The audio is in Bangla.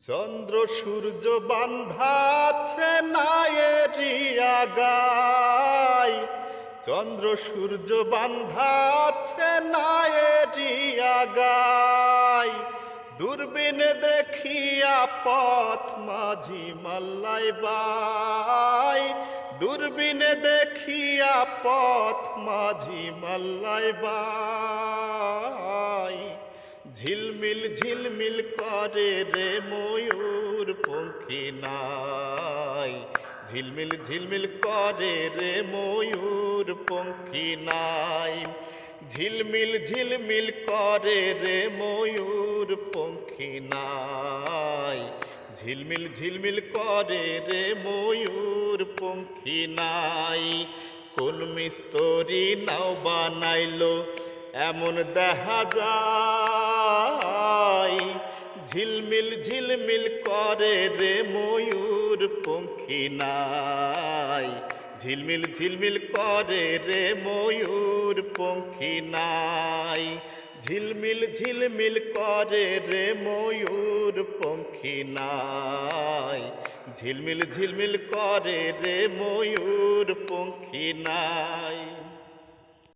চন্দ্র সূর্য বান্ধাছে নায়েরি আগায়, চন্দ্র সূর্য বান্ধাছে নায়েরি আগায়। দূরবীনে দেখিয়া পথ মাঝি মাল্লাই বাই, দূরবীনে দেখিয়া পথ মাঝি মাল্লাই বাই। ঝিলমিল ঝিলমিল করে রে ময়ূর পঙ্খী নাই, ঝিলমিল ঝিলমিল করে রে ময়ূর পঙ্খী নাই। ঝিলমিল ঝিলমিল করে রে ময়ূর পঙ্খী নাই, ঝিলমিল ঝিলমিল করে রে ময়ূর পঙ্খী নাই। কোন মিস্ত্রি নাও বানাইলো এমন দেখা যায়, ঝিলমিল ঝিলমিল করে রে ময়ূর পঙ্খী নাই, ঝিলমিল ঝিলমিল করে রে ময়ূর পঙ্খী নাই। ঝিলমিল ঝিলমিল করে রে ময়ূর পঙ্খী নাই, ঝিলমিল ঝিলমিল করে রে ময়ূর পঙ্খী নাই।